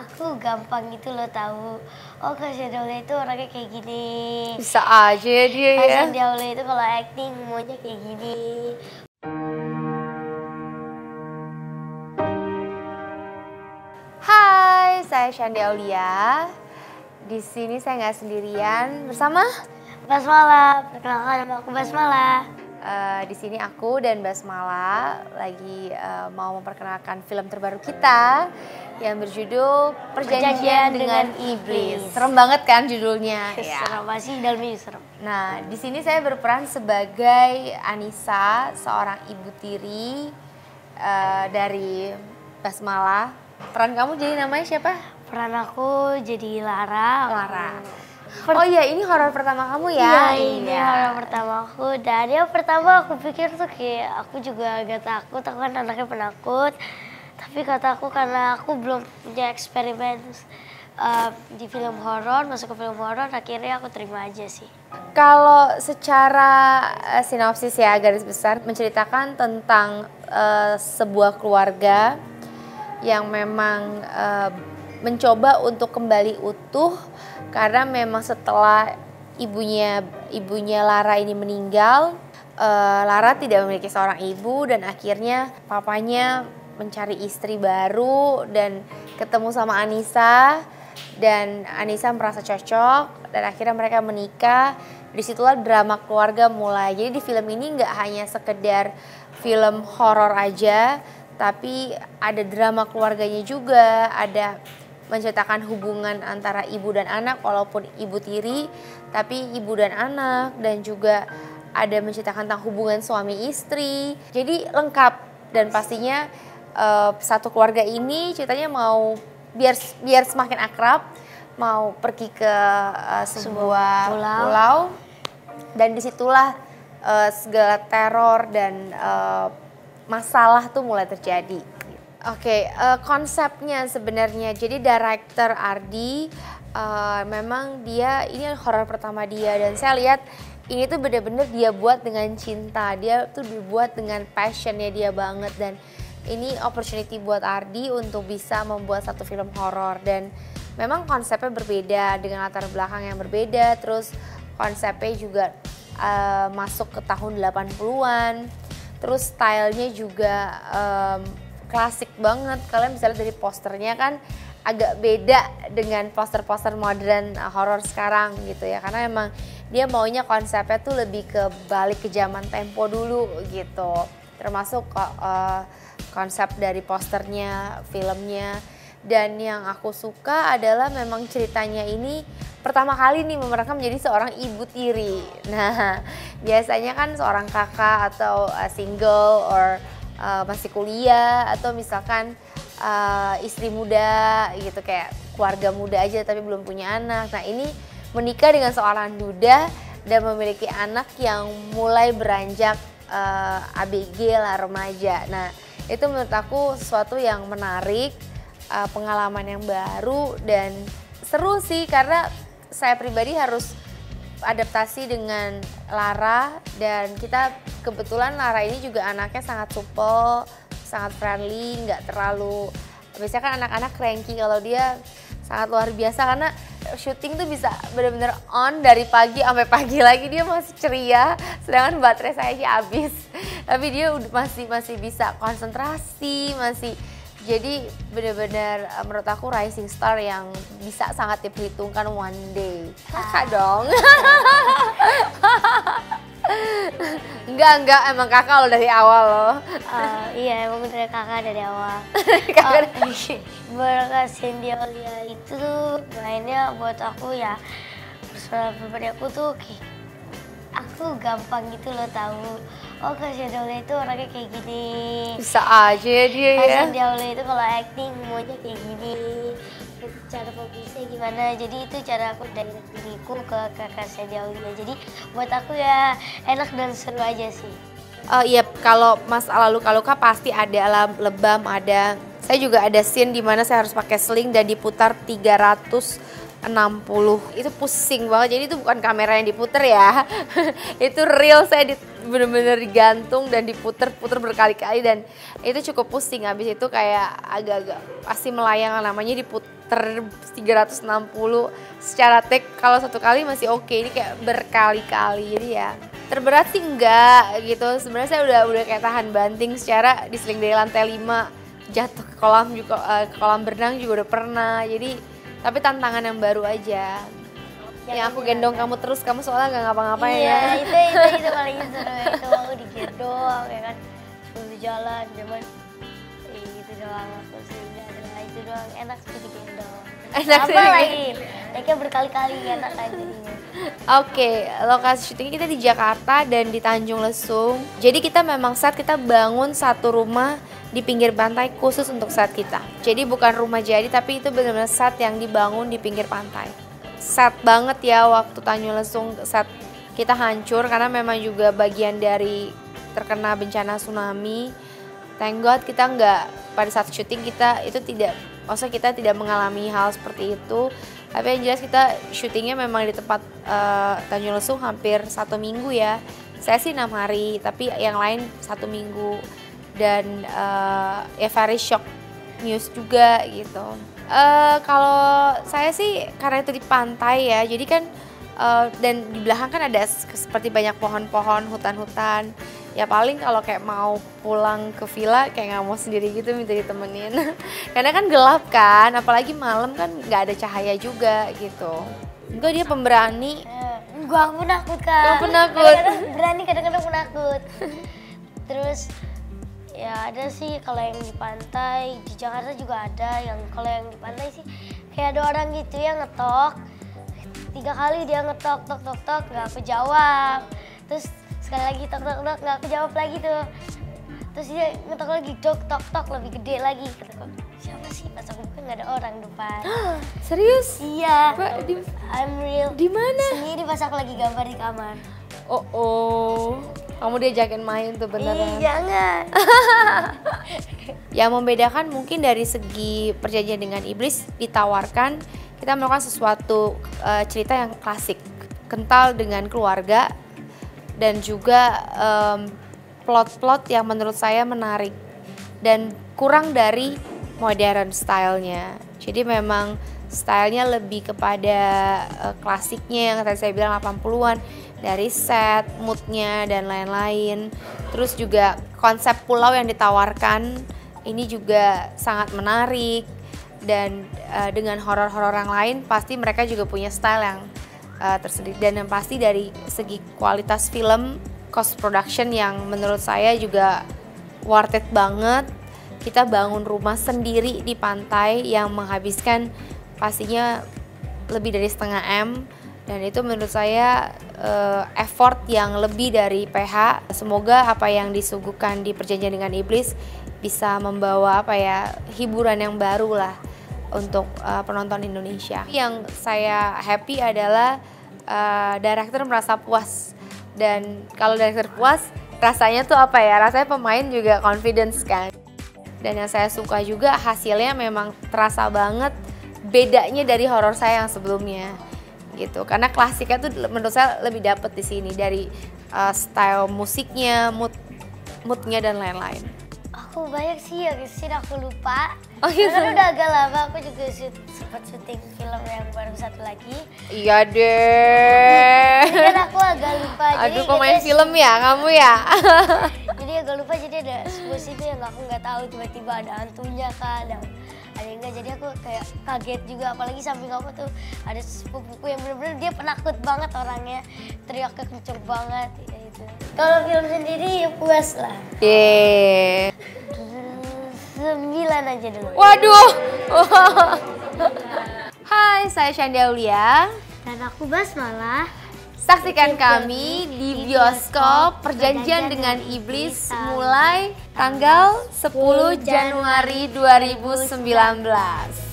Aku gampang gitu loh tahu. Oh Kak Sandy itu orangnya kayak gini. Bisa aja ya dia Kak ya. Sandy itu kalau acting maunya kayak gini. Hai, saya Shandy Aulia. Di sini saya nggak sendirian bersama Basmala, perkenalkan nama aku Basmala. di sini aku dan Basmala lagi mau memperkenalkan film terbaru kita yang berjudul Perjanjian dengan Iblis. Serem banget kan judulnya? Ya. Serem sih, dalamnya serem. Nah, di sini saya berperan sebagai Anissa, seorang ibu tiri dari Basmala. Peran kamu jadi namanya siapa? Peran aku jadi Lara. Lara. Oh iya, ini horor pertama kamu ya? Iya, ini horor pertama aku. Dan yang pertama aku pikir tuh kayak aku juga agak takut, aku kan anaknya penakut. Tapi kata aku karena aku belum punya eksperimen di film horor, masuk ke film horor, akhirnya aku terima aja sih. Kalau secara sinopsis ya, garis besar menceritakan tentang sebuah keluarga yang memang mencoba untuk kembali utuh karena memang setelah ibunya Lara ini meninggal, Lara tidak memiliki seorang ibu dan akhirnya papanya mencari istri baru dan ketemu sama Anissa dan Anissa merasa cocok dan akhirnya mereka menikah. Disitulah drama keluarga mulai. Jadi di film ini nggak hanya sekedar film horor aja, tapi ada drama keluarganya juga, ada menceritakan hubungan antara ibu dan anak walaupun ibu tiri, tapi ibu dan anak, dan juga ada menceritakan tentang hubungan suami istri. Jadi lengkap dan pastinya satu keluarga ini ceritanya mau biar semakin akrab, mau pergi ke sebuah pulau dan disitulah segala teror dan masalah tuh mulai terjadi. Oke, konsepnya sebenarnya jadi director Ardi memang dia ini horor pertama dia dan saya lihat ini tuh bener-bener dia buat dengan cinta, dia tuh dibuat dengan passionnya dia banget dan ini opportunity buat Ardi untuk bisa membuat satu film horor dan memang konsepnya berbeda dengan latar belakang yang berbeda, terus konsepnya juga masuk ke tahun 80-an, terus stylenya juga klasik banget. Kalian bisa lihat dari posternya kan agak beda dengan poster-poster modern horor sekarang gitu ya, karena emang dia maunya konsepnya tuh lebih ke balik ke zaman tempo dulu gitu, termasuk konsep dari posternya, filmnya. Dan yang aku suka adalah memang ceritanya ini pertama kali nih memerankan menjadi seorang ibu tiri. Nah, biasanya kan seorang kakak atau single or masih kuliah atau misalkan istri muda gitu, kayak keluarga muda aja tapi belum punya anak. Nah, ini menikah dengan seorang duda dan memiliki anak yang mulai beranjak ABG lah, remaja. Nah, itu menurut aku sesuatu yang menarik, pengalaman yang baru dan seru sih karena saya pribadi harus adaptasi dengan Lara dan kita kebetulan Lara ini juga anaknya sangat supel, sangat friendly, nggak terlalu, biasanya kan anak-anak cranky, kalau dia sangat luar biasa karena syuting tuh bisa benar-benar on dari pagi sampai pagi lagi, dia masih ceria sedangkan baterai saya aja habis tapi dia masih bisa konsentrasi, masih jadi benar-benar menurut aku rising star yang bisa sangat diperhitungkan one day. Kakak dong. Enggak, emang kakak lo dari awal loh. Iya, emang dari kakak dari awal. Berkasin dia itu tuh mainnya buat aku ya, personal pribadi aku tuh kayak aku gampang gitu loh tahu. Oh Kak Sandy itu orangnya kayak gini. Bisa aja ya dia ya. Kak Sandy itu kalau acting maunya kayak gini. Cara fokusnya gimana, jadi itu cara aku dari diriku ke Kak Sandy. Jadi buat aku ya enak dan seru aja sih. Iya, kalau masalah luka-luka pasti ada, lebam ada. Saya juga ada scene di mana saya harus pakai sling dan diputar 300 itu pusing banget. Jadi itu bukan kamera yang diputer ya. Itu real, saya bener-bener digantung dan diputer-puter berkali-kali dan itu cukup pusing. Habis itu kayak agak-agak pasti melayang, namanya diputer 360 secara take. Kalau satu kali masih oke, ini kayak berkali-kali. Jadi ya terberat sih enggak gitu. Sebenarnya saya udah kayak tahan banting secara diseling dari lantai 5 jatuh ke kolam juga, ke kolam berenang juga udah pernah. Jadi tapi tantangan yang baru aja. Yang aku gendong kamu terus, kamu soalnya gak ngapa-ngapain iya, ya. itu paling seru. Itu aku digendong ya kan, sebelum jalan cuman itu doang. Aku sih nggak ada, itu doang enak sih digendong. Enak sih lagi naiknya berkali-kali, enak aja jadinya. Oke, lokasi syutingnya kita di Jakarta dan di Tanjung Lesung. Jadi kita memang saat kita bangun satu rumah di pinggir pantai khusus untuk set kita. Jadi bukan rumah jadi, tapi itu benar-benar set yang dibangun di pinggir pantai. Set banget ya waktu Tanjung Lesung, set kita hancur karena memang juga bagian dari terkena bencana tsunami. Thank God kita nggak, pada saat syuting kita itu tidak, maksudnya kita tidak mengalami hal seperti itu. Tapi yang jelas kita syutingnya memang di tempat Tanjung Lesung hampir 1 minggu ya. Saya sih 6 hari, tapi yang lain 1 minggu. Dan ya very shock news juga gitu. Kalau saya sih karena itu di pantai ya, jadi kan dan di belakang kan ada seperti banyak pohon-pohon, hutan-hutan. Ya paling kalau kayak mau pulang ke villa kayak nggak mau sendiri gitu, minta ditemenin. Karena kan gelap kan, apalagi malam kan nggak ada cahaya juga gitu. Enggak, dia pemberani. Enggak, aku penakut kan. Gak penakut. Kadang-kadang berani, kadang-kadang penakut. Terus ya ada sih kalau yang di pantai, di Jakarta juga ada yang kalau yang di pantai sih kayak ada orang gitu yang ngetok 3 kali, dia ngetok tok tok tok nggak aku jawab, terus sekali lagi tok tok tok nggak aku jawab lagi tuh, terus dia ngetok lagi tok tok tok lebih gede lagi. Kata siapa sih, pas aku buka nggak ada orang depan. Serius? Iya. Di, I'm real. Di mana? Sendiri pas aku lagi gambar di kamar. Oh, kamu diajakin main tuh beneran. Jangan. Yang membedakan mungkin dari segi Perjanjian dengan Iblis, ditawarkan kita melakukan sesuatu cerita yang klasik, kental dengan keluarga, dan juga plot-plot yang menurut saya menarik dan kurang dari modern stylenya. Jadi memang stylenya lebih kepada klasiknya yang tadi saya bilang 80-an, dari set, moodnya dan lain-lain. Terus juga konsep pulau yang ditawarkan ini juga sangat menarik, dan dengan horor-horor yang lain pasti mereka juga punya style yang tersendiri, dan yang pasti dari segi kualitas film, cost production yang menurut saya juga worth it banget. Kita bangun rumah sendiri di pantai yang menghabiskan pastinya lebih dari setengah M, dan itu menurut saya effort yang lebih dari PH. Semoga apa yang disuguhkan di Perjanjian dengan Iblis bisa membawa hiburan yang baru lah untuk penonton Indonesia. Yang saya happy adalah director merasa puas, dan kalau director puas rasanya tuh rasanya pemain juga confidence kan. Dan yang saya suka juga hasilnya memang terasa banget bedanya dari horor saya yang sebelumnya gitu, karena klasiknya tuh menurut saya lebih dapet di sini dari style musiknya, moodnya dan lain-lain. Aku banyak sih yang scene aku lupa. Oh gitu. Karena udah agak lama aku juga sempat syuting film yang baru satu lagi. Iya deh. Jadi kan aku agak lupa. Aduh, kok main film ya kamu ya? Jadi agak lupa, jadi ada sebuah scene yang aku nggak tahu, tiba-tiba ada hantunya kan, ada enggak, jadi aku kayak kaget juga, apalagi samping aku tuh ada sepupuku yang bener-bener dia penakut banget orangnya, teriaknya kenceng banget ya itu. Kalau film sendiri ya puas lah. Yeay. 9 aja dulu. Waduh. Hai, saya Shandia Aulia. Dan aku Basmalah. Saksikan kami di bioskop Perjanjian dengan Iblis mulai tanggal 10 Januari 2019.